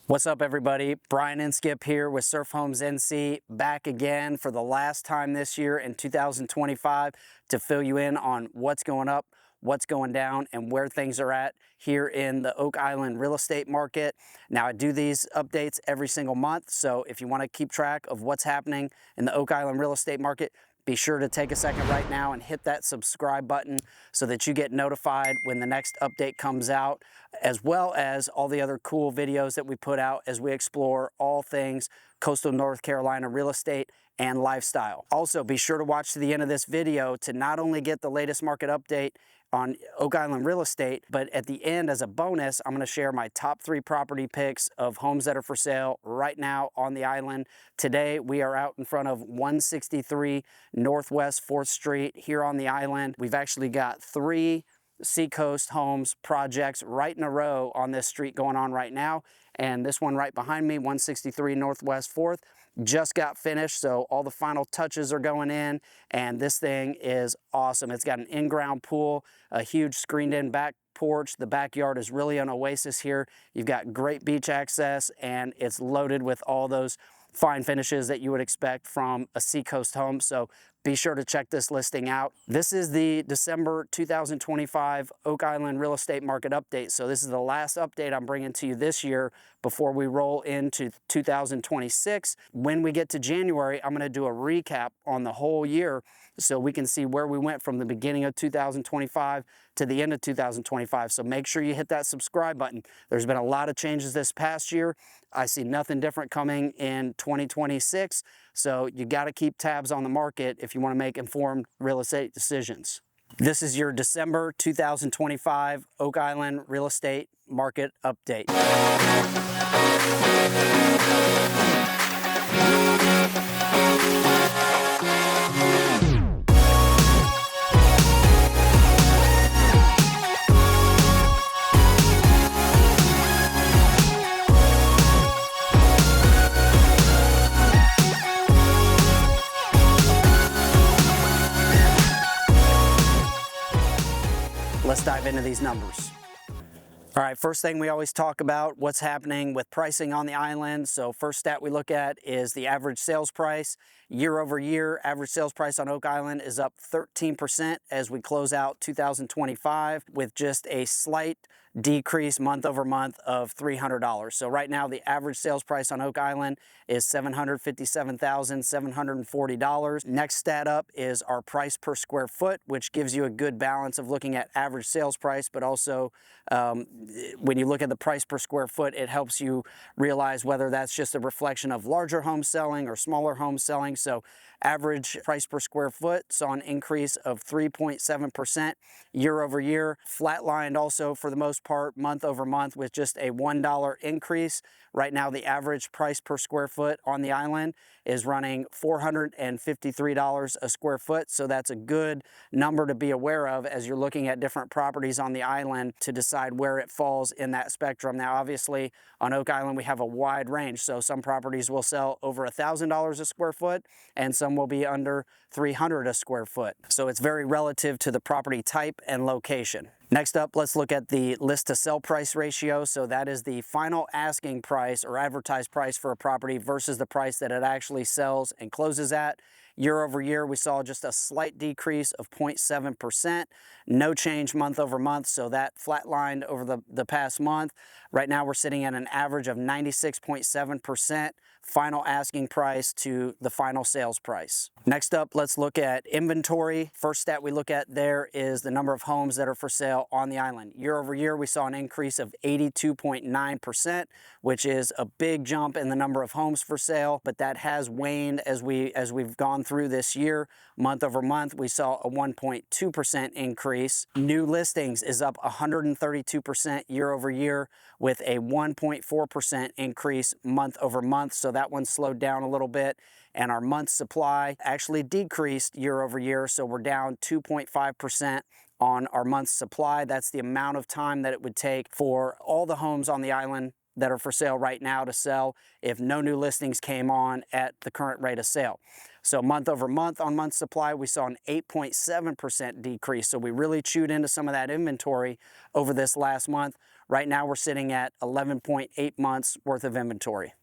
What's up, everybody? Brian Inskip here with Surf Homes NC, back again for the last time this year in 2025 to fill you in on what's going up, what's going down, and where things are at here in the Oak Island real estate market. Now, I do these updates every single month, so if you want to keep track of what's happening in the Oak Island real estate market, be sure to take a second right now and hit that subscribe button so that you get notified when the next update comes out, as well as all the other cool videos that we put out as we explore all things coastal North Carolina real estate and lifestyle. Also, be sure to watch to the end of this video to not only get the latest market update on Oak Island real estate, but at the end, as a bonus, I'm gonna share my top 3 property picks of homes that are for sale right now on the island. Today, we are out in front of 163 Northwest 4th Street here on the island. We've actually got 3 Seacoast Homes projects right in a row on this street going on right now. And this one right behind me, 163 Northwest 4th, just got finished, so all the final touches are going in, and this thing is awesome. It's got an in-ground pool, a huge screened-in back porch. The backyard is really an oasis here. You've got great beach access, and it's loaded with all those fine finishes that you would expect from a Seacoast home, so be sure to check this listing out. This is the December 2025 Oak Island real estate market update. So this is the last update I'm bringing to you this year before we roll into 2026. When we get to January, I'm gonna do a recap on the whole year so we can see where we went from the beginning of 2025 to the end of 2025. So make sure you hit that subscribe button. There's been a lot of changes this past year. I see nothing different coming in 2026. So you got to keep tabs on the market if you want to make informed real estate decisions. This is your December 2025 Oak Island real estate market update. Let's dive into these numbers. All right, first thing we always talk about, what's happening with pricing on the island. So first stat we look at is the average sales price. Year over year, average sales price on Oak Island is up 13% as we close out 2025 with just a slight decrease month over month of $300. So right now the average sales price on Oak Island is $757,740. Next stat up is our price per square foot, which gives you a good balance of looking at average sales price, but also when you look at the price per square foot, it helps you realize whether that's just a reflection of larger homes selling or smaller homes selling. So average price per square foot saw an increase of 3.7% year over year, flatlined also for the most part month over month with just a $1 increase. Right now, the average price per square foot on the island is running $453 a square foot. So that's a good number to be aware of as you're looking at different properties on the island to decide where it falls in that spectrum. Now, obviously, on Oak Island, we have a wide range. So some properties will sell over $1,000 a square foot, and some will be under $300 a square foot. So it's very relative to the property type and location. Next up, let's look at the list to sell price ratio. So that is the final asking price or advertised price for a property versus the price that it actually sells and closes at. Year over year, we saw just a slight decrease of 0.7%, no change month over month, so that flatlined over the past month. Right now, we're sitting at an average of 96.7% final asking price to the final sales price. Next up, let's look at inventory. First stat we look at there is the number of homes that are for sale on the island. Year over year, we saw an increase of 82.9%, which is a big jump in the number of homes for sale, but that has waned as we've gone through this year. Month over month, we saw a 1.2% increase. New listings is up 132% year over year with a 1.4% increase month over month. So that one slowed down a little bit. And our month supply actually decreased year over year. So we're down 2.5% on our month's supply. That's the amount of time that it would take for all the homes on the island that are for sale right now to sell if no new listings came on at the current rate of sale. So month over month on month supply, we saw an 8.7% decrease. So we really chewed into some of that inventory over this last month. Right now we're sitting at 11.8 months worth of inventory.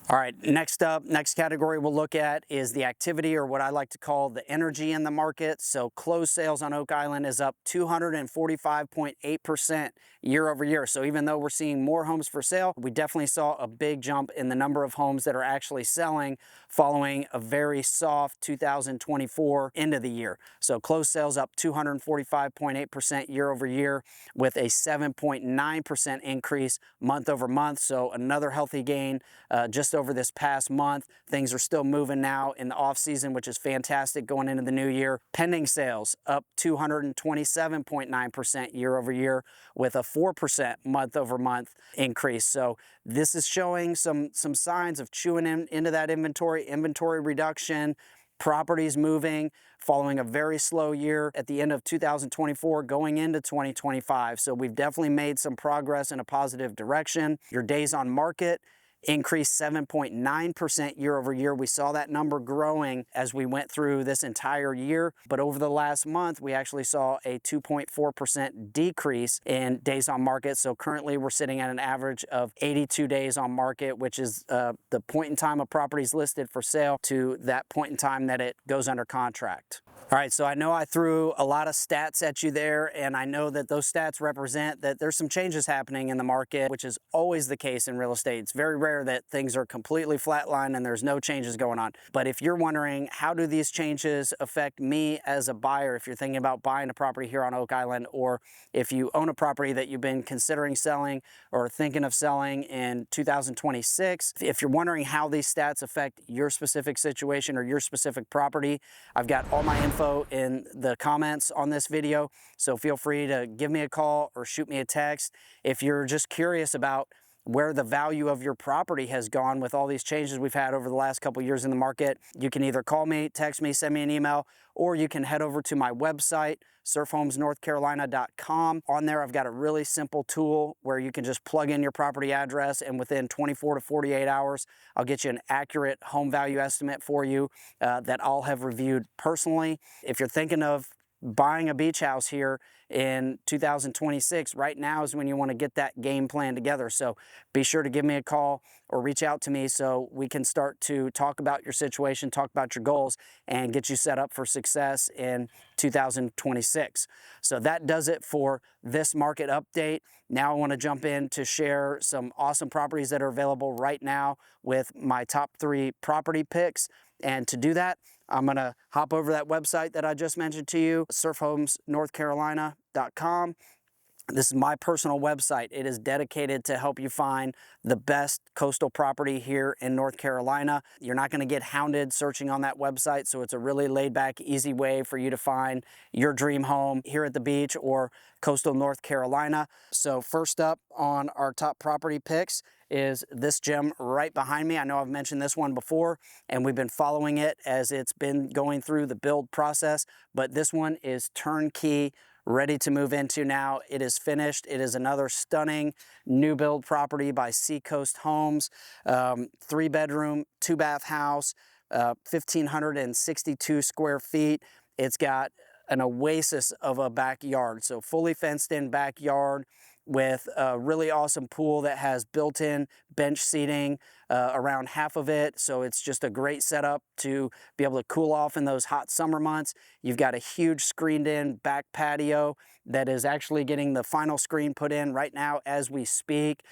All right, next up, next category we'll look at is the activity, or what I like to call the energy in the market. So closed sales on Oak Island is up 245.8% year over year. So even though we're seeing more homes for sale, we definitely saw a big jump in the number of homes that are actually selling following a very soft 2024 end of the year. So closed sales up 245.8% year over year with a 7.9% increase month over month. So another healthy gain just over this past month. Things are still moving now in the off season, which is fantastic going into the new year. Pending sales up 227.9% year over year with a 4% month over month increase. So this is showing some signs of chewing into that inventory reduction, properties moving following a very slow year at the end of 2024 going into 2025. So we've definitely made some progress in a positive direction. Your days on market increased 7.9% year over year. We saw that number growing as we went through this entire year, but over the last month, we actually saw a 2.4% decrease in days on market. So currently we're sitting at an average of 82 days on market, which is the point in time a property is listed for sale to that point in time that it goes under contract. All right, so I know I threw a lot of stats at you there, and I know that those stats represent that there's some changes happening in the market, which is always the case in real estate. It's very rare that things are completely flatlined and there's no changes going on. But if you're wondering, how do these changes affect me as a buyer, if you're thinking about buying a property here on Oak Island, or if you own a property that you've been considering selling or thinking of selling in 2026, if you're wondering how these stats affect your specific situation or your specific property, I've got all my info in the comments on this video, so feel free to give me a call or shoot me a text. If you're just curious about where the value of your property has gone with all these changes we've had over the last couple years in the market, you can either call me, text me, send me an email, or you can head over to my website, surfhomesnorthcarolina.com. On there, I've got a really simple tool where you can just plug in your property address, and within 24 to 48 hours, I'll get you an accurate home value estimate for you that I'll have reviewed personally. If you're thinking of buying a beach house here in 2026, right now is when you want to get that game plan together. So be sure to give me a call or reach out to me so we can start to talk about your situation, talk about your goals, and get you set up for success in 2026. So that does it for this market update. Now I want to jump in to share some awesome properties that are available right now with my top 3 property picks. And to do that, I'm going to hop over that website that I just mentioned to you, surfhomesnorthcarolina.com. This is my personal website. It is dedicated to help you find the best coastal property here in North Carolina. You're not going to get hounded searching on that website, so it's a really laid-back, easy way for you to find your dream home here at the beach or coastal North Carolina. So first up on our top property picks is this gem right behind me. I know I've mentioned this one before, and we've been following it as it's been going through the build process, but this one is turnkey, ready to move into now. It is finished. It is another stunning new build property by Seacoast Homes. 3-bedroom, 2-bath house, 1,562 square feet. It's got an oasis of a backyard, so fully fenced in backyard with a really awesome pool that has built-in bench seating around half of it. So it's just a great setup to be able to cool off in those hot summer months. You've got a huge screened-in back patio that is actually getting the final screen put in right now as we speak.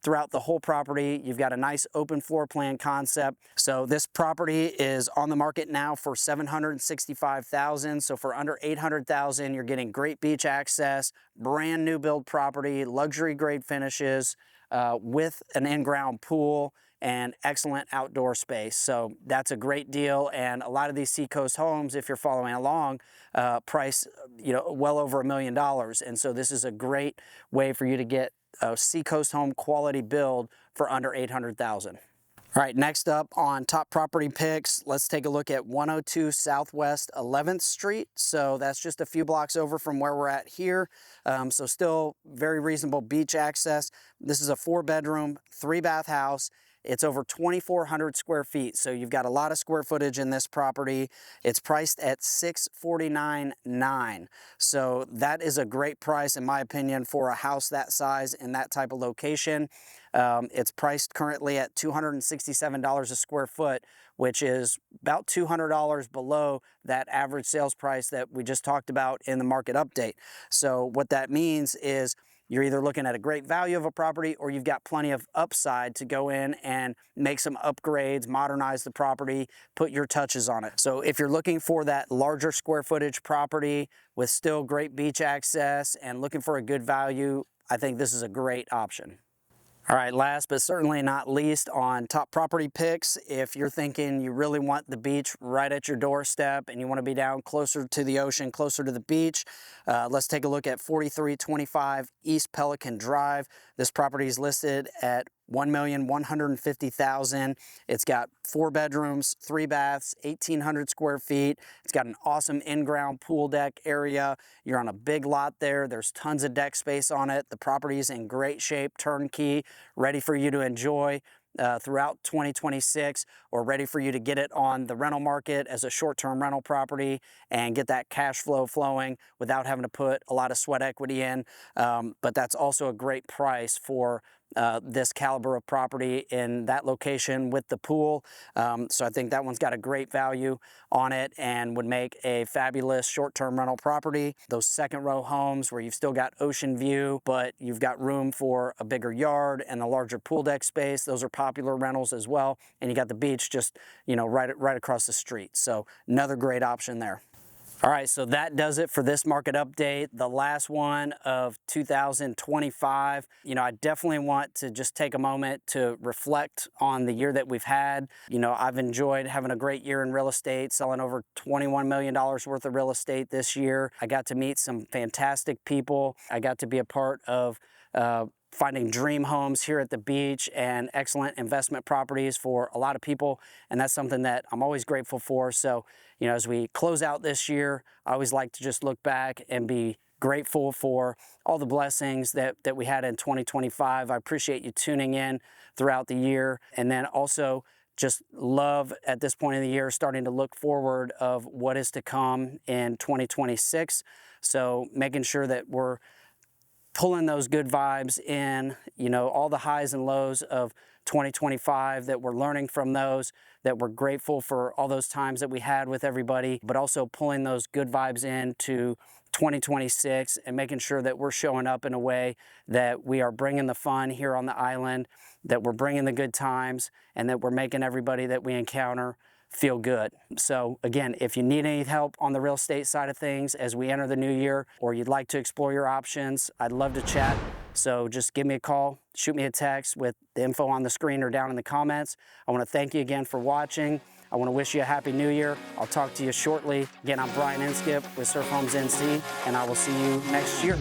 Throughout the whole property, you've got a nice open floor plan concept. So this property is on the market now for $765,000. So for under $800,000, you're getting great beach access, brand new build property, luxury grade finishes, with an in-ground pool and excellent outdoor space. So that's a great deal. And a lot of these Seacoast homes, if you're following along, price well over $1 million. And so this is a great way for you to get a Seacoast home quality build for under $800,000. All right, next up on top property picks, let's take a look at 102 Southwest 11th Street. So that's just a few blocks over from where we're at here. So still very reasonable beach access. This is a 4-bedroom, 3-bath house. It's over 2,400 square feet, so you've got a lot of square footage in this property. It's priced at $649,900. So that is a great price, in my opinion, for a house that size in that type of location. It's priced currently at $267 a square foot, which is about $200 below that average sales price that we just talked about in the market update. So what that means is you're either looking at a great value of a property, or you've got plenty of upside to go in and make some upgrades, modernize the property, put your touches on it. So if you're looking for that larger square footage property with still great beach access and looking for a good value, I think this is a great option. All right, last but certainly not least on top property picks, if you're thinking you really want the beach right at your doorstep and you want to be down closer to the ocean, closer to the beach, let's take a look at 4325 East Pelican Drive. This property is listed at $1,150,000. It's got 4 bedrooms, 3 baths, 1,800 square feet. It's got an awesome in-ground pool deck area. You're on a big lot there. There's tons of deck space on it. The property is in great shape, turnkey, ready for you to enjoy throughout 2026, or ready for you to get it on the rental market as a short-term rental property and get that cash flow flowing without having to put a lot of sweat equity in. But that's also a great price for this caliber of property in that location with the pool. So I think that one's got a great value on it and would make a fabulous short-term rental property. Those second row homes where you've still got ocean view, but you've got room for a bigger yard and a larger pool deck space, those are popular rentals as well. And you got the beach just, you know, right across the street. So another great option there. All right, so that does it for this market update, the last one of 2025. You know, I definitely want to just take a moment to reflect on the year that we've had. You know, I've enjoyed having a great year in real estate, selling over $21 million worth of real estate this year. I got to meet some fantastic people. I got to be a part of finding dream homes here at the beach and excellent investment properties for a lot of people. And that's something that I'm always grateful for. So, you know, as we close out this year, I always like to just look back and be grateful for all the blessings that we had in 2025. I appreciate you tuning in throughout the year. And then also just love at this point in the year starting to look forward of what is to come in 2026. So making sure that we're pulling those good vibes in, you know, all the highs and lows of 2025, that we're learning from those, that we're grateful for all those times that we had with everybody, but also pulling those good vibes into 2026 and making sure that we're showing up in a way that we are bringing the fun here on the island, that we're bringing the good times, and that we're making everybody that we encounter feel good. So again, if you need any help on the real estate side of things as we enter the new year, or you'd like to explore your options, I'd love to chat. So just give me a call, shoot me a text with the info on the screen or down in the comments. I want to thank you again for watching. I want to wish you a happy new year. I'll talk to you shortly. Again, I'm Brian Inskip with Surf Homes NC, and I will see you next year.